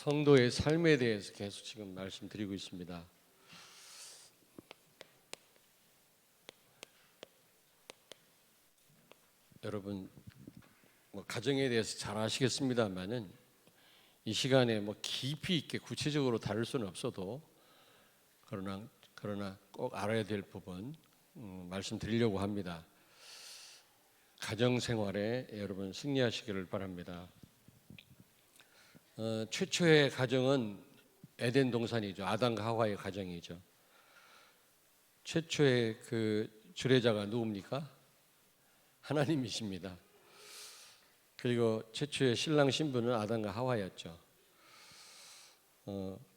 성도의 삶에 대해서 계속 지금 말씀드리고 있습니다. 여러분 가정에 대해서 잘 아시겠습니다만은 이 시간에 깊이 있게 구체적으로 다룰 수는 없어도 그러나 꼭 알아야 될 부분 말씀드리려고 합니다. 가정 생활에 여러분 승리하시기를 바랍니다. 최초의 가정은 에덴 동산이죠. 아담과 하와의 가정이죠. 최초의 그 주례자가 누굽니까? 하나님이십니다. 그리고 최초의 신랑 신부는 아담과 하와였죠.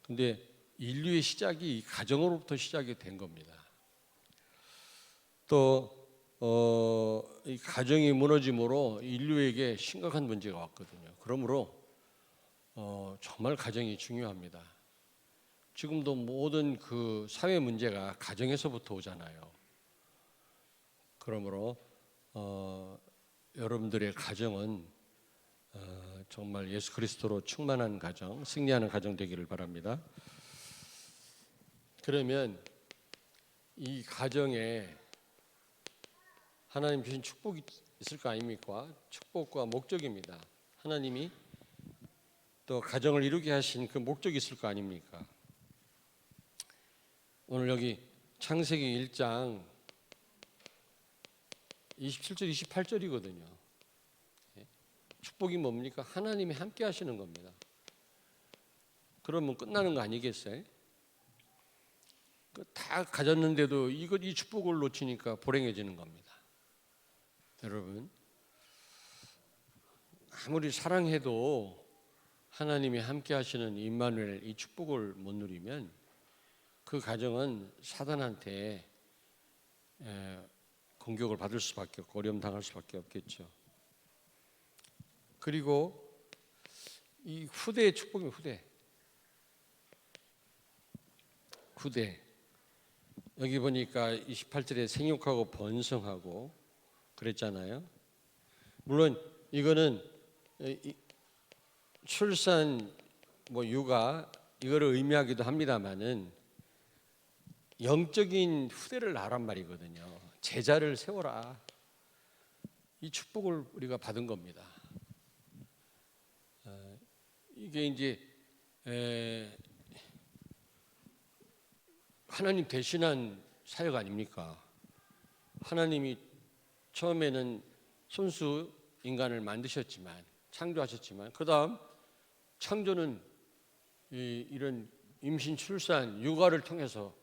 근데 인류의 시작이 가정으로부터 시작이 된 겁니다. 또 이 가정이 무너짐으로 인류에게 심각한 문제가 왔거든요. 그러므로 정말 가정이 중요합니다. 지금도 모든 그 사회 문제가 가정에서부터 오잖아요. 그러므로 여러분들의 가정은 정말 예수 그리스도로 충만한 가정, 승리하는 가정 되기를 바랍니다. 그러면 이 가정에 하나님 주신 축복이 있을 거 아닙니까? 축복과 목적입니다. 하나님이 또 가정을 이루게 하신 그 목적이 있을 거 아닙니까? 오늘 여기 창세기 1장 27절 28절이거든요. 축복이 뭡니까? 하나님이 함께 하시는 겁니다. 그러면 끝나는 거 아니겠어요? 다 가졌는데도 이 축복을 놓치니까 불행해지는 겁니다. 여러분, 아무리 사랑해도 하나님이 함께 하시는 임마누엘 이 축복을 못 누리면 그 가정은 사단한테 공격을 받을 수밖에 없고 어려움 당할 수밖에 없겠죠. 그리고 이 후대의 축복이 후대. 여기 보니까 28절에 생육하고 번성하고 그랬잖아요. 물론 이거는 출산, 육아 이거를 의미하기도 합니다만은 영적인 후대를 낳으란 말이거든요. 제자를 세워라. 이 축복을 우리가 받은 겁니다. 이게 이제 하나님 대신한 사역 아닙니까? 하나님이 처음에는 손수 인간을 만드셨지만 창조하셨지만 그 다음 창조는 이런 임신, 출산, 육아를 통해서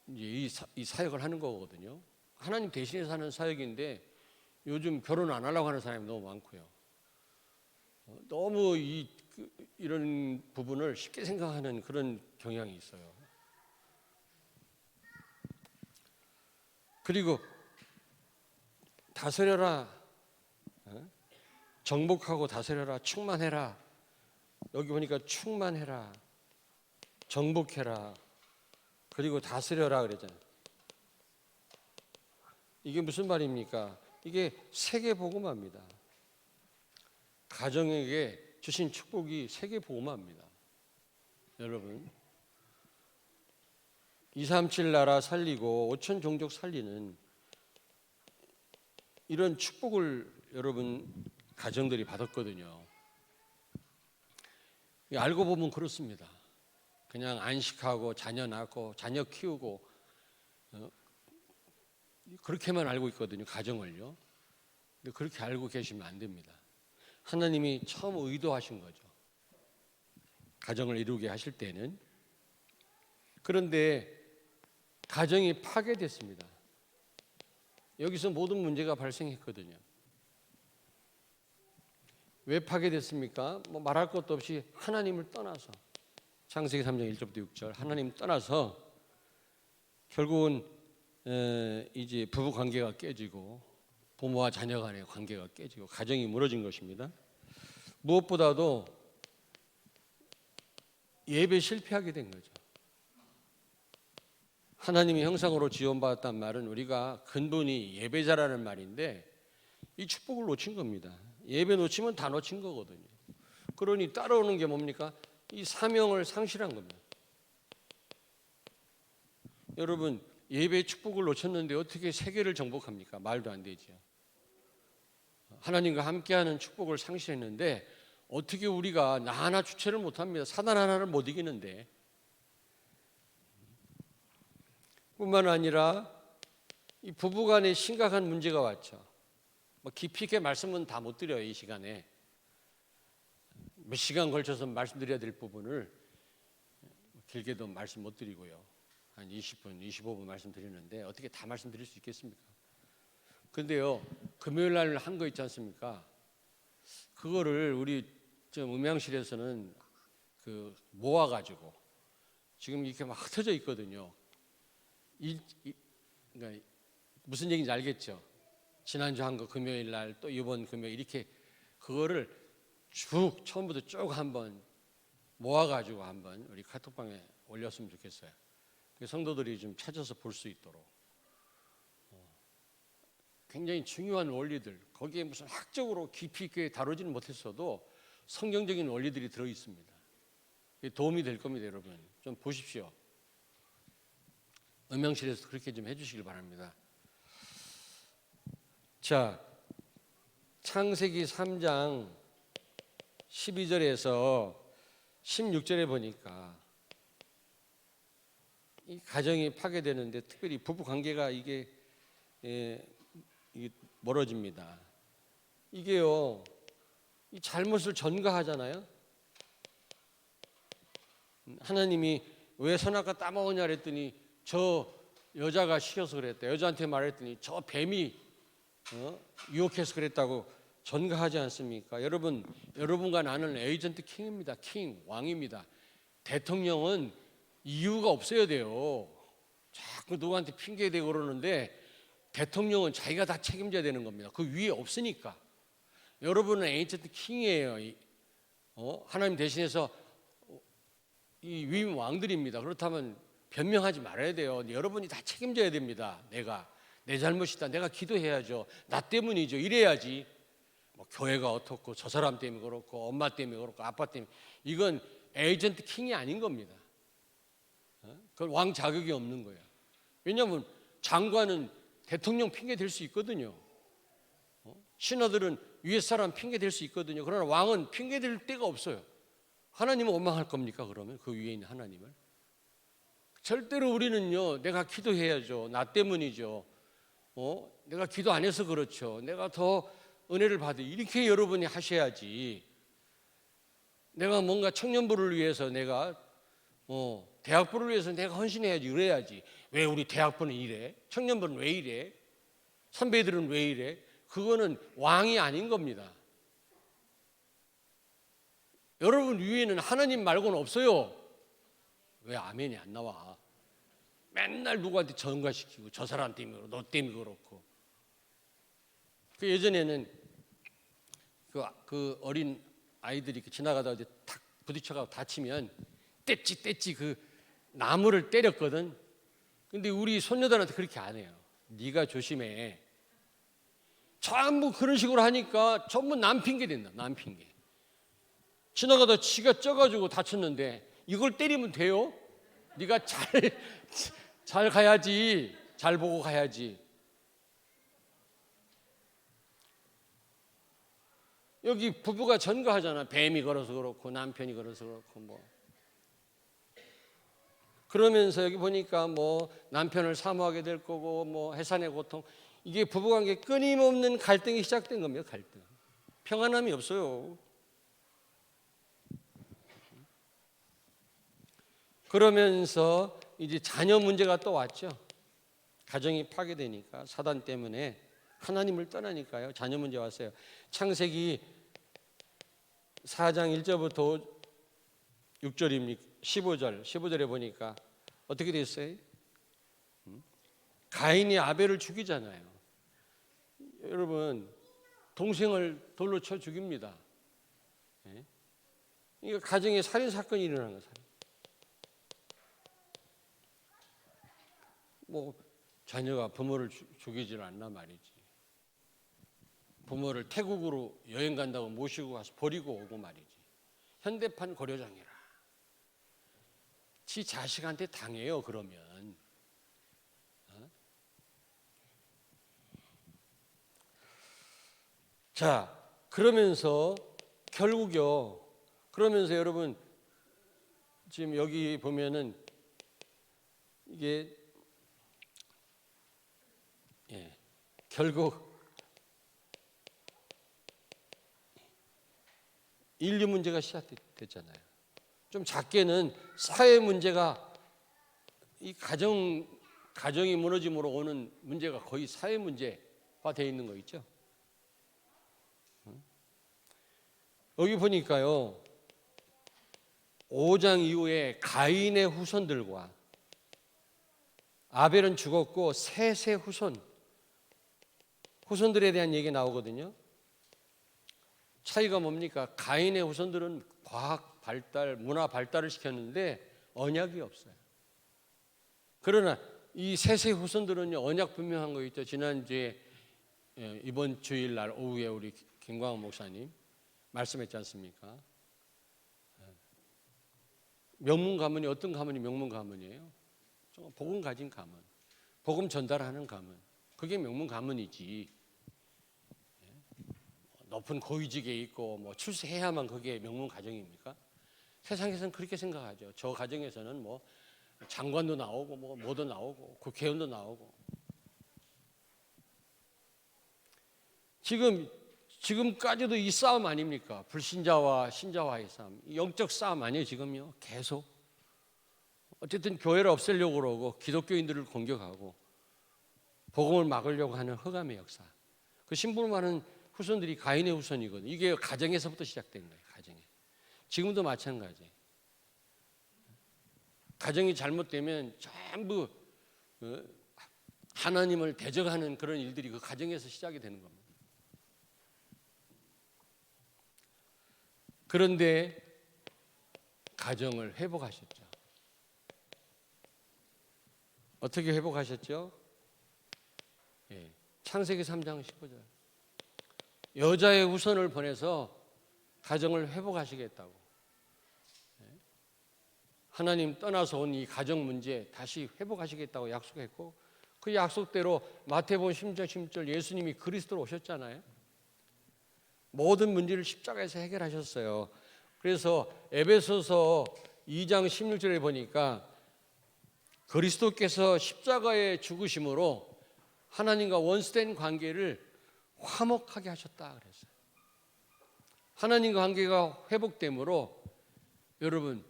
이제 이 사역을 하는 거거든요. 하나님 대신해서 하는 사역인데 요즘 결혼 안 하려고 하는 사람이 너무 많고요. 너무 이런 부분을 쉽게 생각하는 그런 경향이 있어요. 그리고 다스려라, 정복하고 다스려라, 충만해라. 여기 보니까 충만해라, 정복해라, 그리고 다스려라 그랬잖아요. 이게 무슨 말입니까? 이게 세계 복음화입니다. 가정에게 주신 축복이 세계 복음화입니다. 여러분, 237 나라 살리고 5천 종족 살리는 이런 축복을 여러분 가정들이 받았거든요. 알고 보면 그렇습니다. 그냥 안식하고 자녀 낳고 자녀 키우고 그렇게만 알고 있거든요. 가정을요. 근데 그렇게 알고 계시면 안 됩니다. 하나님이 처음 의도하신 거죠. 가정을 이루게 하실 때는. 그런데 가정이 파괴됐습니다. 여기서 모든 문제가 발생했거든요. 왜 파괴됐습니까? 말할 것도 없이 하나님을 떠나서 창세기 3장 1절부터 6절 하나님 떠나서 결국은 이제 부부 관계가 깨지고 부모와 자녀 간의 관계가 깨지고 가정이 무너진 것입니다. 무엇보다도 예배 실패하게 된 거죠. 하나님의 형상으로 지원받았단 말은 우리가 근본이 예배자라는 말인데 이 축복을 놓친 겁니다. 예배 놓치면 다 놓친 거거든요. 그러니 따라오는 게 뭡니까? 이 사명을 상실한 겁니다. 여러분, 예배의 축복을 놓쳤는데 어떻게 세계를 정복합니까? 말도 안 되죠. 하나님과 함께하는 축복을 상실했는데 어떻게 우리가 나 하나 주체를 못합니다. 사단 하나를 못 이기는데. 뿐만 아니라 이 부부간에 심각한 문제가 왔죠. 뭐 깊이 있게 말씀은 다 못 드려요. 이 시간에 몇 시간 걸쳐서 말씀드려야 될 부분을 길게도 말씀 못 드리고요. 한 20분, 25분 말씀드리는데 어떻게 다 말씀드릴 수 있겠습니까? 근데요, 금요일 날 한 거 있지 않습니까? 그거를 우리 좀 음향실에서는 그 모아가지고 지금 이렇게 막 흩어져 있거든요. 그러니까 무슨 얘기인지 알겠죠? 지난주 한 거 금요일 날 또 이번 금요일 이렇게 그거를 쭉 처음부터 쭉 한번 모아가지고 한번 우리 카톡방에 올렸으면 좋겠어요. 성도들이 좀 찾아서 볼 수 있도록. 굉장히 중요한 원리들, 거기에 무슨 학적으로 깊이 있게 다루지는 못했어도 성경적인 원리들이 들어 있습니다. 도움이 될 겁니다, 여러분. 좀 보십시오. 음향실에서 그렇게 좀 해주시길 바랍니다. 자, 창세기 3장 12절에서 16절에 보니까 이 가정이 파괴되는데 특별히 부부 관계가 이게 멀어집니다. 이게요, 이 잘못을 전가하잖아요. 하나님이 왜 선악과 따먹었냐 그랬더니 저 여자가 시켜서 그랬다. 여자한테 말했더니 저 뱀이 유혹해서 그랬다고 전가하지 않습니까? 여러분과 나는 에이전트 킹입니다. 킹, 왕입니다. 대통령은 이유가 없어야 돼요. 자꾸 누구한테 핑계대고 그러는데 대통령은 자기가 다 책임져야 되는 겁니다. 그 위에 없으니까. 여러분은 에이전트 킹이에요. 하나님 대신해서 이 위임 왕들입니다. 그렇다면 변명하지 말아야 돼요. 여러분이 다 책임져야 됩니다. 내 잘못이다. 내가 기도해야죠. 나 때문이죠. 이래야지. 뭐 교회가 어떻고 저 사람 때문에 그렇고 엄마 때문에 그렇고 아빠 때문에 이건 에이전트 킹이 아닌 겁니다. 그건 왕 자격이 없는 거예요. 왜냐하면 장관은 대통령 핑계 댈 수 있거든요. 신하들은 위에 사람 핑계 댈 수 있거든요. 그러나 왕은 핑계 댈 데가 없어요. 하나님은 원망할 겁니까? 그러면 그 위에 있는 하나님을? 절대로 우리는요, 내가 기도해야죠. 나 때문이죠. 내가 기도 안 해서 그렇죠. 내가 더 은혜를 받으 이렇게 여러분이 하셔야지. 내가 뭔가 청년부를 위해서 내가 대학부를 위해서 내가 헌신해야지. 그래야지. 왜 우리 대학부는 이래? 청년부는 왜 이래? 선배들은 왜 이래? 그거는 왕이 아닌 겁니다. 여러분 위에는 하나님 말고는 없어요. 왜 아멘이 안 나와? 맨날 누구한테 전가시키고 저 사람 때문에 그렇고 너 때문에 그렇고. 그 예전에는 그 어린 아이들이 지나가다가 이제 탁 부딪혀가고 다치면 떼찌 그 나무를 때렸거든. 근데 우리 손녀들한테 그렇게 안 해요. 네가 조심해. 전부 그런 식으로 하니까 전부 남 핑계 된다. 남 핑계. 지나가다 지가 쪄가지고 다쳤는데 이걸 때리면 돼요? 네가 잘 가야지. 잘 보고 가야지. 여기 부부가 전가하잖아. 뱀이 걸어서 그렇고 남편이 걸어서 그렇고 뭐. 그러면서 여기 보니까 뭐 남편을 사모하게 될 거고 뭐 해산의 고통. 이게 부부관계 끊임없는 갈등이 시작된 겁니다. 갈등. 평안함이 없어요. 그러면서 이제 자녀 문제가 또 왔죠. 가정이 파괴되니까 사단 때문에 하나님을 떠나니까요. 자녀 문제 왔어요. 창세기 4장 1절부터 6절입니까? 15절에 보니까 어떻게 됐어요? 가인이 아벨을 죽이잖아요. 여러분, 동생을 돌로 쳐 죽입니다. 이거 가정에 살인 사건이 일어난 거예요. 뭐 자녀가 부모를 죽이질 않나 말이지. 부모를 태국으로 여행 간다고 모시고 가서 버리고 오고 말이지. 현대판 고려장이라. 지 자식한테 당해요. 그러면 자, 그러면서 결국요. 그러면서 여러분 지금 여기 보면은 이게 결국 인류 문제가 시작됐잖아요. 좀 작게는 사회 문제가 이 가정이 무너짐으로 오는 문제가 거의 사회 문제화 되어 있는 거 있죠. 여기 보니까요. 5장 이후에 가인의 후손들과 아벨은 죽었고 셋의 후손들에 대한 얘기 나오거든요. 차이가 뭡니까? 가인의 후손들은 과학 발달, 문화 발달을 시켰는데 언약이 없어요. 그러나 이 셋의 후손들은 언약 분명한 거 있죠. 지난주에 이번 주일날 오후에 우리 김광호 목사님 말씀했지 않습니까? 명문 가문이 어떤 가문이 명문 가문이에요? 복음 가진 가문, 복음 전달하는 가문. 그게 명문 가문이지. 높은 고위직에 있고 뭐 출세해야만 그게 명문 가정입니까? 세상에서는 그렇게 생각하죠. 저 가정에서는 뭐 장관도 나오고 뭐도 나오고 국회의원도 나오고. 지금까지도 이 싸움 아닙니까? 불신자와 신자와의 싸움, 영적 싸움 아니에요 지금요? 계속. 어쨌든 교회를 없애려고 그러고 기독교인들을 공격하고 복음을 막으려고 하는 흑암의 역사. 그 신분 많은 후손들이 가인의 후손이거든요. 이게 가정에서부터 시작된 거예요. 가정에. 지금도 마찬가지예요. 가정이 잘못되면 전부 하나님을 대적하는 그런 일들이 그 가정에서 시작이 되는 겁니다. 그런데 가정을 회복하셨죠. 어떻게 회복하셨죠? 창세기 3장 15절. 여자의 후손을 보내서 가정을 회복하시겠다고. 하나님 떠나서 온 이 가정 문제 다시 회복하시겠다고 약속했고 그 약속대로 마태복음 10장 16절 예수님이 그리스도로 오셨잖아요. 모든 문제를 십자가에서 해결하셨어요. 그래서 에베소서 2장 16절에 보니까 그리스도께서 십자가에 죽으심으로 하나님과 원수된 관계를 화목하게 하셨다 그랬어요. 하나님과 관계가 회복됨으로 여러분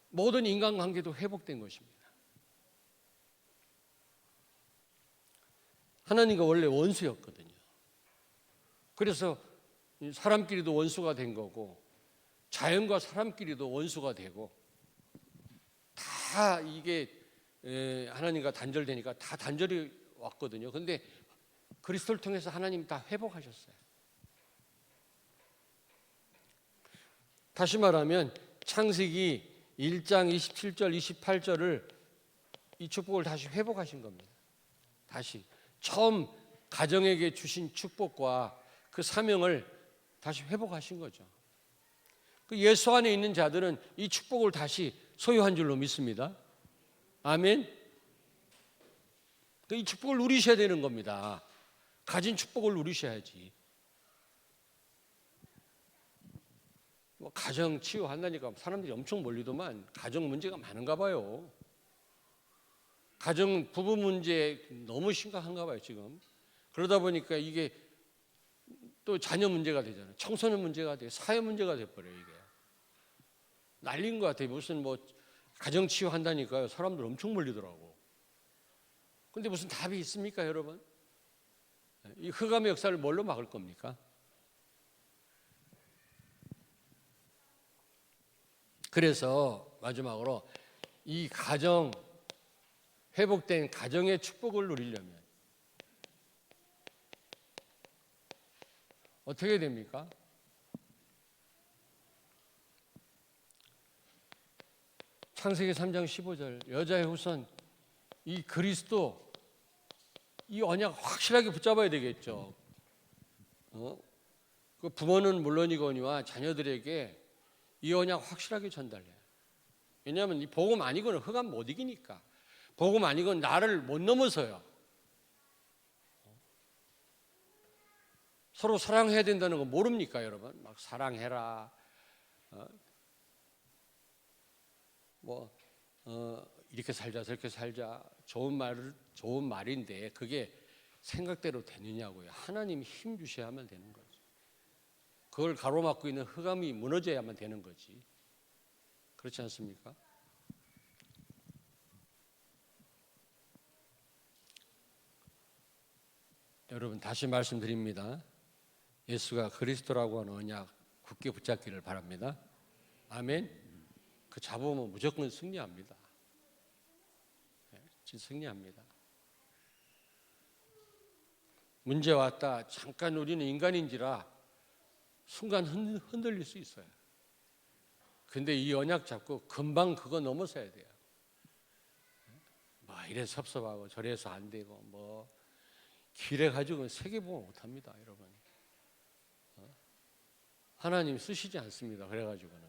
모든 인간관계도 회복된 것입니다. 하나님과 원래 원수였거든요. 그래서 사람끼리도 원수가 된 거고 자연과 사람끼리도 원수가 되고 다 이게 하나님과 단절되니까 다 단절이 왔거든요. 그런데 그리스도를 통해서 하나님 다 회복하셨어요. 다시 말하면 창세기 1장 27절 28절을 이 축복을 다시 회복하신 겁니다. 다시 처음 가정에게 주신 축복과 그 사명을 다시 회복하신 거죠. 그 예수 안에 있는 자들은 이 축복을 다시 소유한 줄로 믿습니다. 아멘. 이 축복을 누리셔야 되는 겁니다. 가진 축복을 누리셔야지. 가정 치유한다니까 사람들이 엄청 몰리더만 가정 문제가 많은가 봐요. 가정 부부 문제 너무 심각한가 봐요 지금. 그러다 보니까 이게 또 자녀 문제가 되잖아요. 청소년 문제가 돼, 사회 문제가 돼버려요 이게. 난린 것 같아요. 무슨 뭐 가정 치유한다니까요. 사람들 엄청 몰리더라고. 근데 무슨 답이 있습니까 여러분? 이 흑암의 역사를 뭘로 막을 겁니까? 그래서 마지막으로 이 가정 회복된 가정의 축복을 누리려면 어떻게 됩니까? 창세기 3장 15절 여자의 후손 이 그리스도 이 언약 확실하게 붙잡아야 되겠죠. 그 부모는 물론이거니와 자녀들에게 이 언약 확실하게 전달해요. 왜냐하면 이 복음 아니고는 흑암 못 이기니까. 복음 아니고는 나를 못 넘어서요. 서로 사랑해야 된다는 거 모릅니까, 여러분? 막 사랑해라. 이렇게 살자, 저렇게 살자. 좋은 말인데 그게 생각대로 되느냐고요. 하나님이 힘 주셔야만 되는 거죠. 그걸 가로막고 있는 흑암이 무너져야만 되는 거지. 그렇지 않습니까? 여러분 다시 말씀드립니다. 예수가 그리스도라고 하는 언약 굳게 붙잡기를 바랍니다. 아멘. 그 잡으면 무조건 승리합니다. 진짜 승리합니다. 문제 왔다. 잠깐 우리는 인간인지라 순간 흔들릴 수 있어요. 근데 이 언약 잡고 금방 그거 넘어서야 돼요. 이래 섭섭하고 저래서 안 되고 길에 가지고 세계보험 못합니다, 여러분. 하나님 쓰시지 않습니다. 그래가지고는.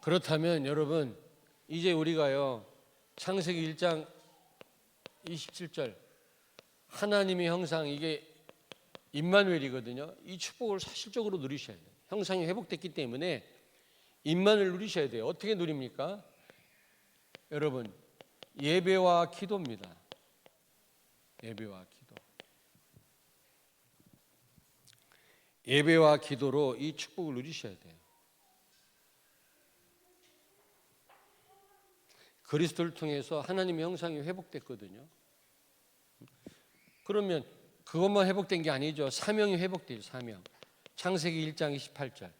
그렇다면 여러분 이제 우리가요 창세기 1장 27절 하나님의 형상 이게 임마누엘이거든요. 이 축복을 사실적으로 누리셔야 돼요. 형상이 회복됐기 때문에 임마누엘 누리셔야 돼요. 어떻게 누립니까? 여러분 예배와 기도입니다. 예배와 기도. 예배와 기도로 이 축복을 누리셔야 돼요. 그리스도를 통해서 하나님의 형상이 회복됐거든요. 그러면 그것만 회복된 게 아니죠. 사명이 회복돼요. 사명. 창세기 1장 28절.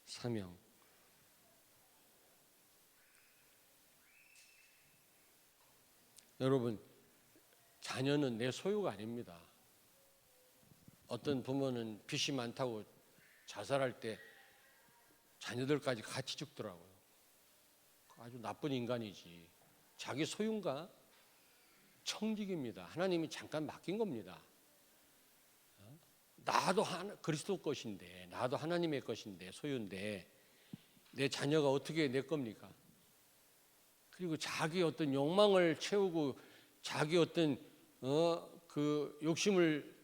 사명. 여러분 자녀는 내 소유가 아닙니다. 어떤 부모는 빚이 많다고 자살할 때 자녀들까지 같이 죽더라고요. 아주 나쁜 인간이지. 자기 소유인가? 청직입니다. 하나님이 잠깐 맡긴 겁니다. 나도 그리스도 것인데, 나도 하나님의 것인데, 소유인데 내 자녀가 어떻게 내 겁니까? 그리고 자기 어떤 욕망을 채우고 자기 어떤 그 욕심을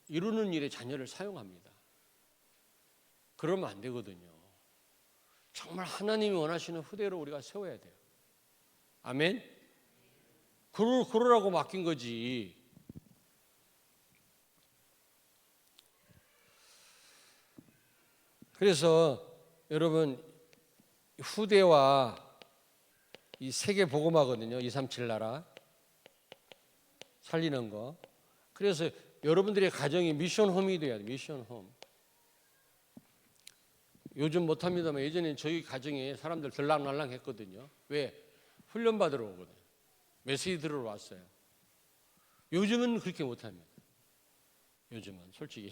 이루는 일에 자녀를 사용합니다. 그러면 안 되거든요. 정말 하나님이 원하시는 후대로 우리가 세워야 돼요. 아멘? 그러라고 맡긴 거지. 그래서 여러분 후대와 이 세계 복음화거든요. 237 나라 살리는 거. 그래서 여러분들의 가정이 미션 홈이 돼야 돼요. 미션 홈. 요즘 못합니다만 예전에 저희 가정에 사람들 들락날락 했거든요. 왜? 훈련 받으러 오거든요. 메시지 들으러 왔어요. 요즘은 그렇게 못합니다. 요즘은 솔직히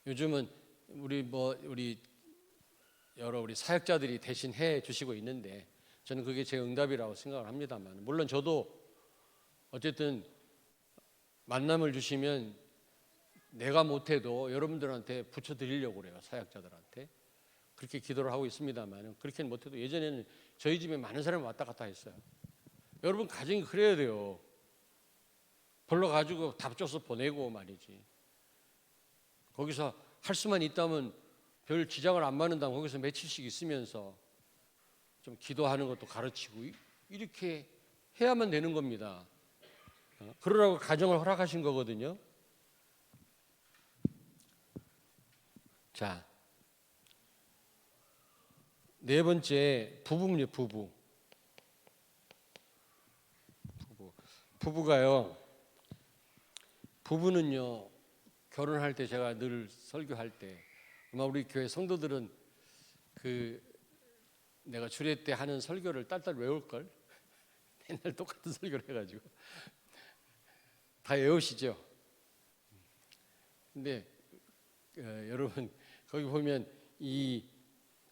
요즘은 우리 사역자들이 대신 해 주시고 있는데 저는 그게 제 응답이라고 생각을 합니다만 물론 저도 어쨌든 만남을 주시면 내가 못해도 여러분들한테 붙여드리려고 그래요. 사역자들한테 그렇게 기도를 하고 있습니다만 그렇게는 못해도 예전에는 저희 집에 많은 사람이 왔다 갔다 했어요. 여러분 가정이 그래야 돼요. 불러가지고 답 줘서 보내고 말이지. 거기서 할 수만 있다면 별 지장을 안 받는다면 거기서 며칠씩 있으면서 좀 기도하는 것도 가르치고 이렇게 해야만 되는 겁니다. 그러라고 가정을 허락하신 거거든요. 자, 네 번째 부부입니다. 부부가요. 부부는요. 결혼할 때 제가 늘 설교할 때 아마 우리 교회 성도들은 내가 주례 때 하는 설교를 딸딸 외울 걸. 맨날 똑같은 설교를 해가지고 다 외우시죠. 근데 여러분 거기 보면 이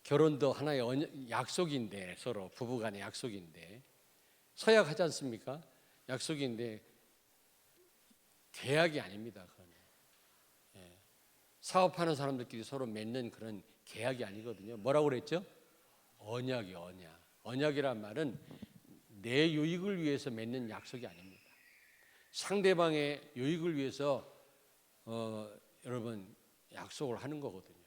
결혼도 하나의 약속인데, 서로 부부간의 약속인데, 서약하지 않습니까? 약속인데 계약이 아닙니다. 그건. 예. 사업하는 사람들끼리 서로 맺는 그런 계약이 아니거든요. 뭐라고 그랬죠? 언약이 언약. 언약이란 말은 내 유익을 위해서 맺는 약속이 아닙니다. 상대방의 유익을 위해서 여러분 약속을 하는 거거든요.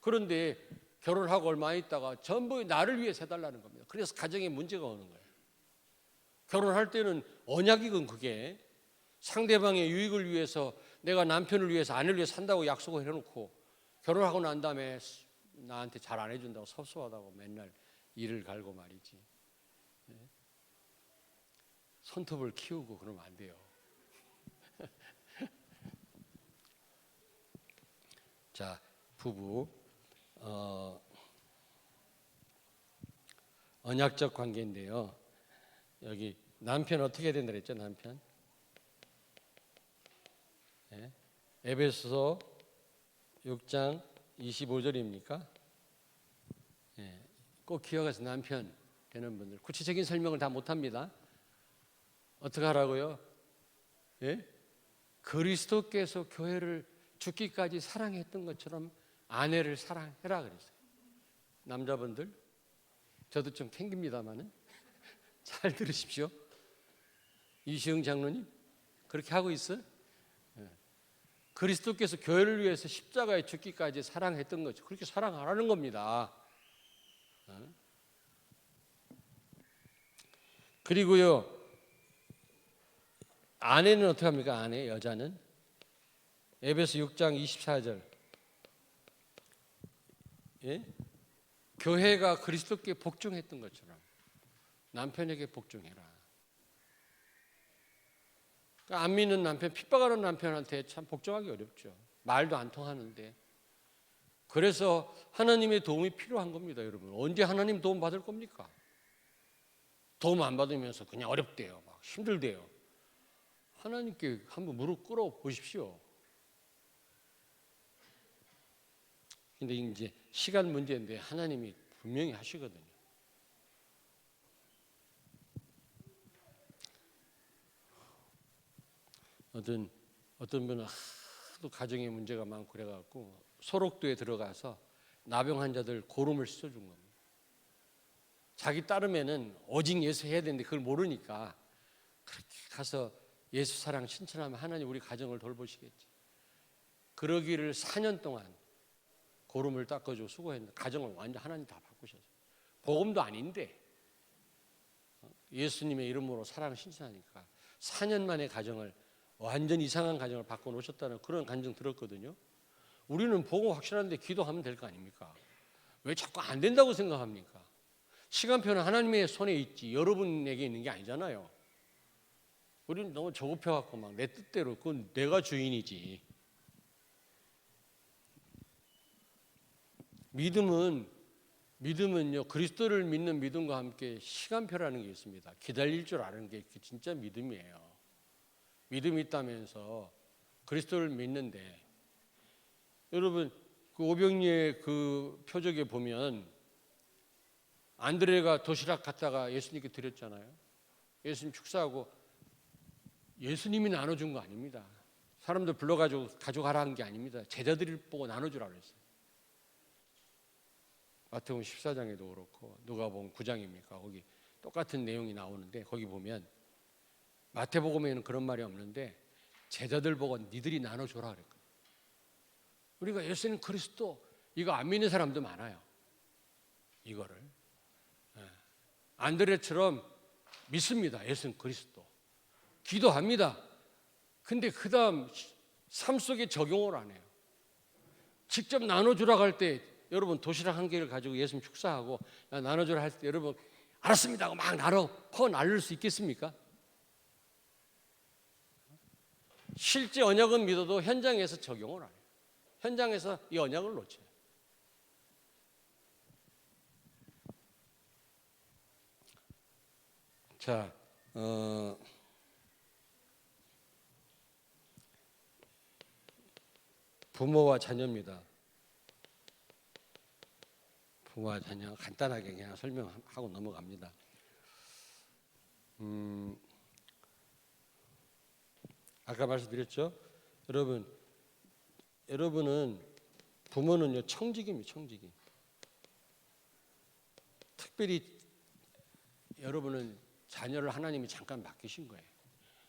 그런데 결혼하고 얼마 있다가 전부 나를 위해서 해달라는 겁니다. 그래서 가정에 문제가 오는 거예요. 결혼할 때는 언약이건 그게 상대방의 유익을 위해서 내가 남편을 위해서 아내를 위해서 산다고 약속을 해놓고 결혼하고 난 다음에 나한테 잘 안 해준다고 섭섭하다고 맨날 일을 갈고 말이지. 손톱을 키우고 그러면 안 돼요. 자, 부부 언약적 관계인데요. 여기 남편 어떻게 된다 그랬죠? 남편 에베소서 6장 25절입니까? 꼭 기억해서 남편 되는 분들 구체적인 설명을 다 못합니다. 어떻게 하라고요? 그리스도께서 교회를 죽기까지 사랑했던 것처럼 아내를 사랑해라 그랬어요. 남자분들 저도 좀 캥깁니다마는 잘 들으십시오. 이시영 장로님 그렇게 하고 있어요? 그리스도께서 교회를 위해서 십자가에 죽기까지 사랑했던 거죠. 그렇게 사랑하라는 겁니다. 그리고요, 아내는 어떻게 합니까? 아내, 여자는 에베소 6장 24절 교회가 그리스도께 복종했던 것처럼 남편에게 복종해라. 그러니까 안 믿는 남편, 핍박하는 남편한테 참 복종하기 어렵죠. 말도 안 통하는데. 그래서 하나님의 도움이 필요한 겁니다, 여러분. 언제 하나님 도움 받을 겁니까? 도움 안 받으면서 그냥 어렵대요, 막 힘들대요. 하나님께 한번 무릎 꿇어 보십시오. 근데 이제 시간 문제인데 하나님이 분명히 하시거든요. 어떤 분은 하도 가정에 문제가 많고 그래갖고 소록도에 들어가서 나병 환자들 고름을 씻어준 겁니다. 자기 따르면은 오직 예수 해야 되는데 그걸 모르니까 그렇게 가서 예수 사랑 신천하면 하나님 우리 가정을 돌보시겠지. 그러기를 4년 동안 고름을 닦아주고 수고했는데 가정을 완전 하나님 다 바꾸셨어요. 복음도 아닌데 예수님의 이름으로 사랑 신천하니까 4년 만에 가정을 완전 이상한 가정을 바꿔놓으셨다는 그런 간증 들었거든요. 우리는 보고 확실한데 기도하면 될 거 아닙니까? 왜 자꾸 안 된다고 생각합니까? 시간표는 하나님의 손에 있지 여러분에게 있는 게 아니잖아요. 우리는 너무 조급해갖고 막 내 뜻대로 그건 내가 주인이지. 믿음은요 그리스도를 믿는 믿음과 함께 시간표라는 게 있습니다. 기다릴 줄 아는 게 진짜 믿음이에요. 믿음이 있다면서 그리스도를 믿는데 여러분 그 오병이의 그 표적에 보면 안드레가 도시락 갖다가 예수님께 드렸잖아요. 예수님 축사하고 예수님이 나눠준 거 아닙니다. 사람들 불러가지고 가져가라 한 게 아닙니다. 제자들을 보고 나눠주라 그랬어요. 마태복음 14장에도 그렇고 누가복음 9장입니까? 거기 똑같은 내용이 나오는데 거기 보면 마태복음에는 그런 말이 없는데 제자들 보고 니들이 나눠줘라 그랬거든요. 우리가 예수님 그리스도 이거 안 믿는 사람도 많아요. 이거를 안드레처럼 믿습니다. 예수님 그리스도 기도합니다. 근데 그 다음 삶 속에 적용을 안 해요. 직접 나눠주라 할 때 여러분 도시락 한 개를 가지고 예수님 축사하고 나눠주라 할 때 여러분 알았습니다 하고 막 퍼 나눌 수 있겠습니까? 실제 언약은 믿어도 현장에서 적용을 안 해요. 현장에서 이 언약을 놓쳐요. 자, 부모와 자녀입니다. 부모와 자녀 간단하게 그냥 설명하고 넘어갑니다. 아까 말씀드렸죠? 여러분은 부모는요 청직입니다. 청직이. 특별히 여러분은 자녀를 하나님이 잠깐 맡기신 거예요.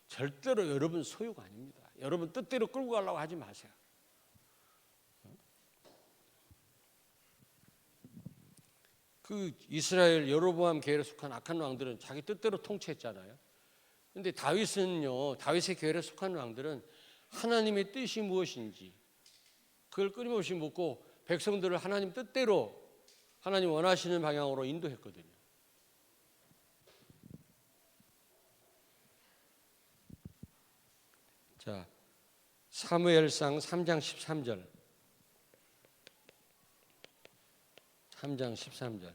절대로 여러분 소유가 아닙니다. 여러분 뜻대로 끌고 가려고 하지 마세요. 그 이스라엘 여로보암 계열에 속한 악한 왕들은 자기 뜻대로 통치했잖아요. 그런데 다윗의 계열에 속한 왕들은 하나님의 뜻이 무엇인지 그걸 끊임없이 묻고 백성들을 하나님 뜻대로 하나님 원하시는 방향으로 인도했거든요. 자, 사무엘상 3장 13절. 3장 13절.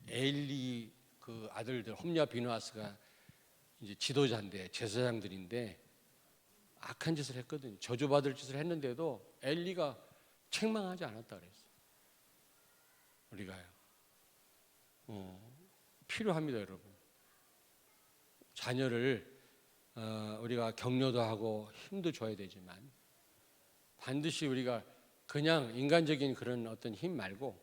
엘리 그 아들들 홈리와 비누아스가 이제 지도자인데 제사장들인데 악한 짓을 했거든요. 저주받을 짓을 했는데도 엘리가 책망하지 않았다 그랬어요. 우리가요. 필요합니다, 여러분. 자녀를 우리가 격려도 하고 힘도 줘야 되지만 반드시 우리가 그냥 인간적인 그런 어떤 힘 말고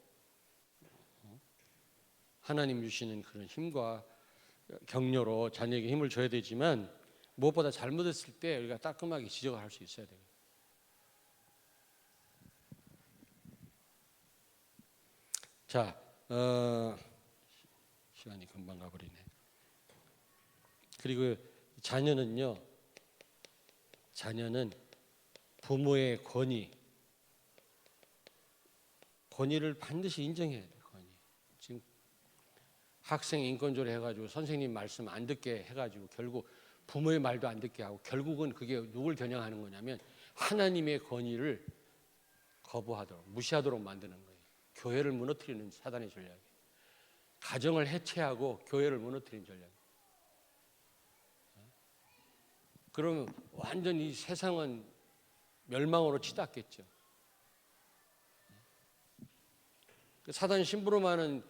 하나님 주시는 그런 힘과 격려로 자녀에게 힘을 줘야 되지만 무엇보다 잘못했을 때 우리가 따끔하게 지적을 할 수 있어야 돼요. 자, 시간이 금방 가버리네. 그리고 자녀는 부모의 권위를 반드시 인정해야 돼요. 권위. 지금 학생 인권조례 해가지고 선생님 말씀 안 듣게 해가지고 결국 부모의 말도 안 듣게 하고 결국은 그게 누굴 겨냥하는 거냐면 하나님의 권위를 거부하도록 무시하도록 만드는 거예요. 교회를 무너뜨리는 사단의 전략이에요. 가정을 해체하고 교회를 무너뜨리는 전략이에요. 그러면 완전히 세상은 멸망으로 치닫겠죠. 사단 심부름하는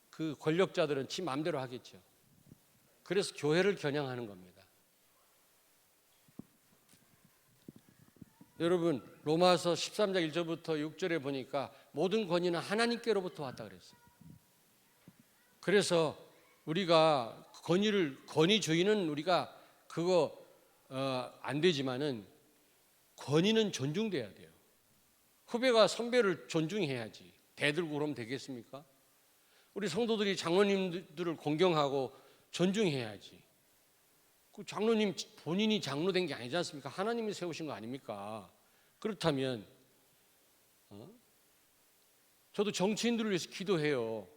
그 권력자들은 지 마음대로 하겠죠. 그래서 교회를 겨냥하는 겁니다. 여러분 로마서 13장 1절부터 6절에 보니까 모든 권위는 하나님께로부터 왔다 그랬어요. 그래서 우리가 권위주의는 우리가 그거 안 되지만은 권위는 존중돼야 돼요. 후배가 선배를 존중해야지. 대들고 그러면 되겠습니까? 우리 성도들이 장로님들을 공경하고 존중해야지. 그 장로님 본인이 장로 된 게 아니지 않습니까? 하나님이 세우신 거 아닙니까? 그렇다면 저도 정치인들을 위해서 기도해요.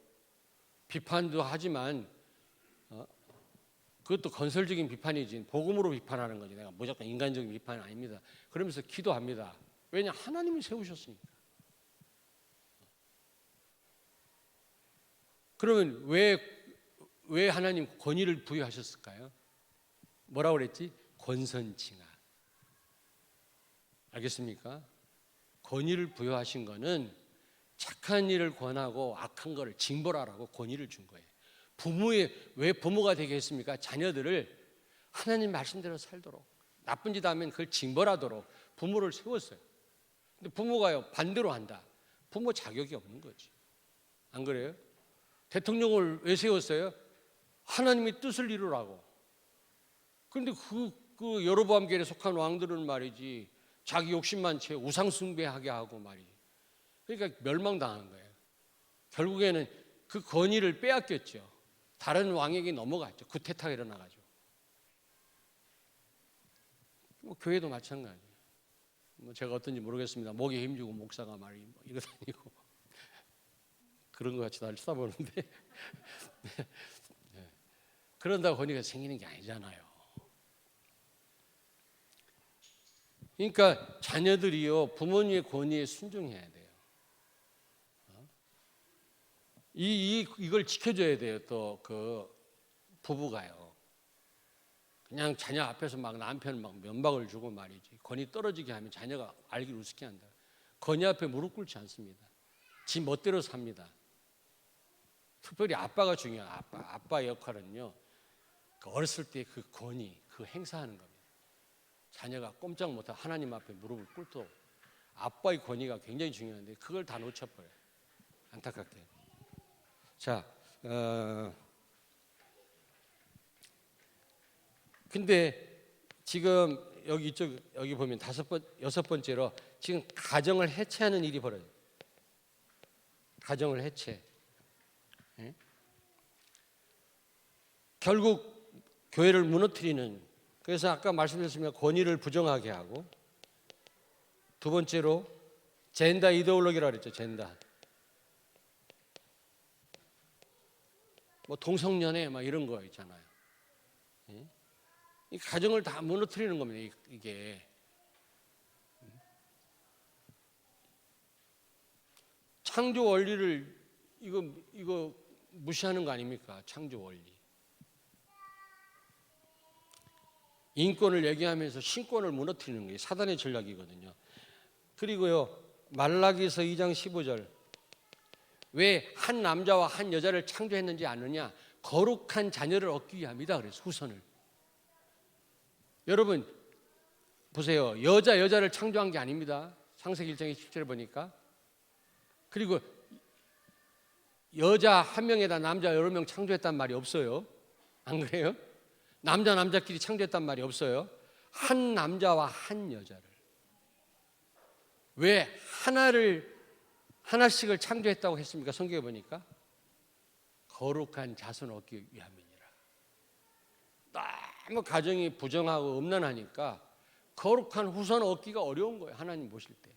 비판도 하지만 그것도 건설적인 비판이지 복음으로 비판하는 거지. 내가 무조건 인간적인 비판은 아닙니다. 그러면서 기도합니다. 왜냐? 하나님이 세우셨으니까. 그러면 왜 하나님 권위를 부여하셨을까요? 뭐라고 그랬지? 권선징악. 알겠습니까? 권위를 부여하신 거는 착한 일을 권하고 악한 거를 징벌하라고 권위를 준 거예요. 왜 부모가 되게 했습니까? 자녀들을 하나님 말씀대로 살도록, 나쁜 짓 하면 그걸 징벌하도록 부모를 세웠어요. 근데 부모가요 반대로 한다. 부모 자격이 없는 거지. 안 그래요? 대통령을 왜 세웠어요? 하나님의 뜻을 이루라고. 그런데 그 여로보암 계열에 속한 왕들은 말이지 자기 욕심만 채 우상 숭배하게 하고 말이지. 그러니까 멸망당한 거예요. 결국에는 그 권위를 빼앗겼죠. 다른 왕에게 넘어갔죠. 구테타가 일어나가지고. 교회도 마찬가지예요. 제가 어떤지 모르겠습니다. 목에 힘주고 목사가 말이 이거 다니고 그런 것 같이 날 쳐다보는데 네. 그런다고 권위가 생기는 게 아니잖아요. 그러니까 자녀들이요 부모님의 권위에 순종해야 돼요. 이걸 지켜줘야 돼요. 또 그 부부가요. 그냥 자녀 앞에서 막 남편 막 면박을 주고 말이지. 권위 떨어지게 하면 자녀가 알기를 우습게 한다. 권위 앞에 무릎 꿇지 않습니다. 지 멋대로 삽니다. 특별히 아빠가 중요해요. 아빠의 역할은요, 그 어렸을 때 그 권위, 그 행사하는 겁니다. 자녀가 꼼짝 못하고 하나님 앞에 무릎을 꿇도록 아빠의 권위가 굉장히 중요한데 그걸 다 놓쳐버려요. 안타깝게. 자, 근데 지금 여기 보면 여섯 번째로 지금 가정을 해체하는 일이 벌어져요. 가정을 해체. 예? 결국 교회를 무너뜨리는, 그래서 아까 말씀드렸지만 권위를 부정하게 하고, 두 번째로 젠더 이데올로기라고 그랬죠. 젠더. 뭐 동성연애 막 이런 거 있잖아요. 예? 이 가정을 다 무너뜨리는 겁니다. 이게. 창조 원리를 이거 무시하는 거 아닙니까? 창조 원리. 인권을 얘기하면서 신권을 무너뜨리는 게 사단의 전략이거든요. 그리고요, 말라기서 2장 15절. 왜 한 남자와 한 여자를 창조했는지 아느냐? 거룩한 자녀를 얻기 위함이다. 그래서 후손을. 여러분 보세요. 여자를 창조한 게 아닙니다. 창세기 1장 17절에 보니까. 그리고 여자 한 명에다 남자 여러 명 창조했단 말이 없어요. 안 그래요? 남자끼리 창조했단 말이 없어요. 한 남자와 한 여자를. 왜 하나씩을 창조했다고 했습니까? 성경에 보니까 거룩한 자손을 얻기 위함이니라. 너무 가정이 부정하고 음란하니까 거룩한 후손 얻기가 어려운 거예요. 하나님 보실 때.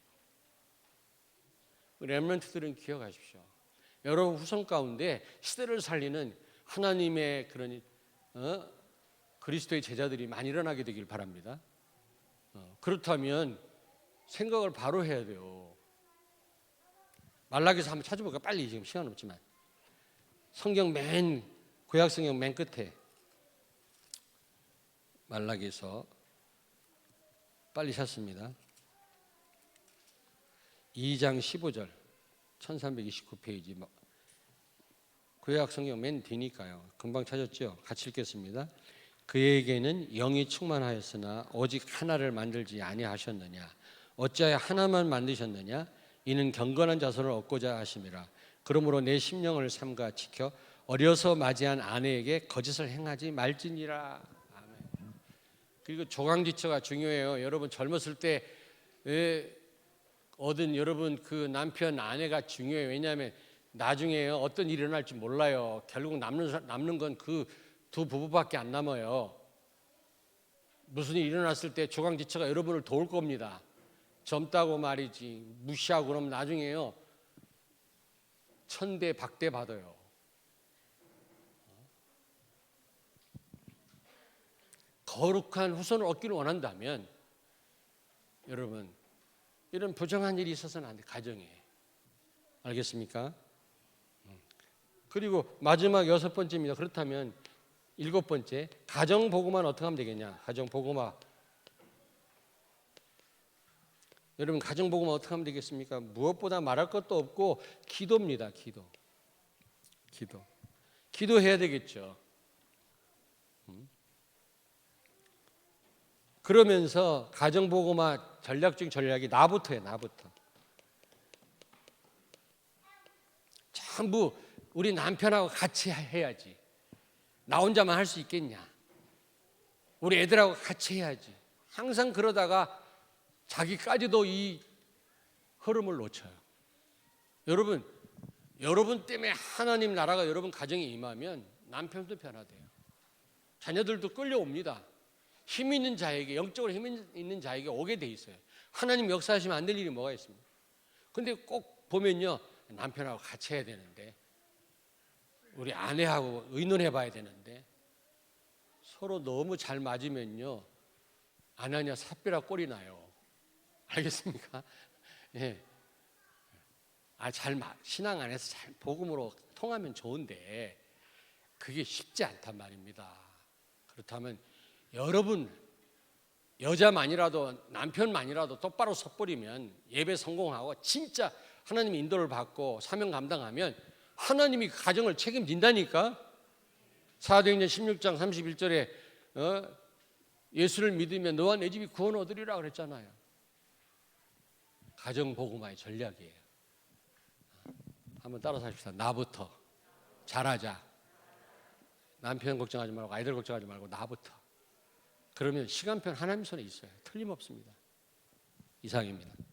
렘넌트들은 기억하십시오. 여러분 후손 가운데 시대를 살리는 하나님의 그런 그리스도의 제자들이 많이 일어나게 되길 바랍니다. 그렇다면 생각을 바로 해야 돼요. 말라기서 한번 찾아볼까? 빨리, 지금 시간 없지만. 구약 성경 맨 끝에 말라기서 빨리 찾습니다. 2장 15절 1329페이지. 구약 성경 맨 뒤니까요. 금방 찾았죠? 같이 읽겠습니다. 그에게는 영이 충만하였으나 오직 하나를 만들지 아니하셨느냐? 어찌하여 하나만 만드셨느냐? 이는 경건한 자손을 얻고자 하심이라. 그러므로 내 심령을 삼가 지켜 어려서 맞이한 아내에게 거짓을 행하지 말지니라. 아멘. 그리고 조강지처가 중요해요. 여러분 젊었을 때 얻은 여러분 그 남편 아내가 중요해요. 왜냐하면 나중에 어떤 일이 일어날지 몰라요. 결국 남는 건 그 두 부부밖에 안 남아요. 무슨 일이 일어났을 때 조강지처가 여러분을 도울 겁니다. 젊다고 말이지 무시하고 그러면 나중에요 천대 박대 받아요. 거룩한 후손을 얻기를 원한다면 여러분 이런 부정한 일이 있어서는 안 돼. 가정에. 알겠습니까? 그리고 마지막 여섯 번째입니다. 그렇다면 일곱 번째, 가정보고만 어떻게 하면 되겠냐? 가정보고만. 여러분 가정보고만 어떻게 하면 되겠습니까? 무엇보다 말할 것도 없고 기도입니다. 기도해야 되겠죠. 그러면서 가정보고만 전략 중 전략이 나부터예요. 나부터. 전부 우리 남편하고 같이 해야지. 나 혼자만 할 수 있겠냐? 우리 애들하고 같이 해야지. 항상 그러다가 자기까지도 이 흐름을 놓쳐요. 여러분 때문에 하나님 나라가 여러분 가정에 임하면 남편도 변화돼요. 자녀들도 끌려옵니다. 힘 있는 자에게, 영적으로 힘 있는 자에게 오게 돼 있어요. 하나님 역사하시면 안 될 일이 뭐가 있습니까? 근데 꼭 보면요, 남편하고 같이 해야 되는데, 우리 아내하고 의논해 봐야 되는데, 서로 너무 잘 맞으면요, 아나니아 삽비라 꼴이 나요. 알겠습니까? 예. 신앙 안에서 잘 복음으로 통하면 좋은데, 그게 쉽지 않단 말입니다. 그렇다면 여러분 여자만이라도 남편만이라도 똑바로 섰버리면 예배 성공하고 진짜 하나님의 인도를 받고 사명 감당하면 하나님이 그 가정을 책임진다니까. 사도행전 16장 31절에 예수를 믿으면 너와 내 집이 구원 얻으리라 그랬잖아요. 가정 복음화의 전략이에요. 한번 따라서 합시다. 나부터 잘하자. 남편 걱정하지 말고 아이들 걱정하지 말고 나부터. 그러면 시간표는 하나님 손에 있어요. 틀림없습니다. 이상입니다.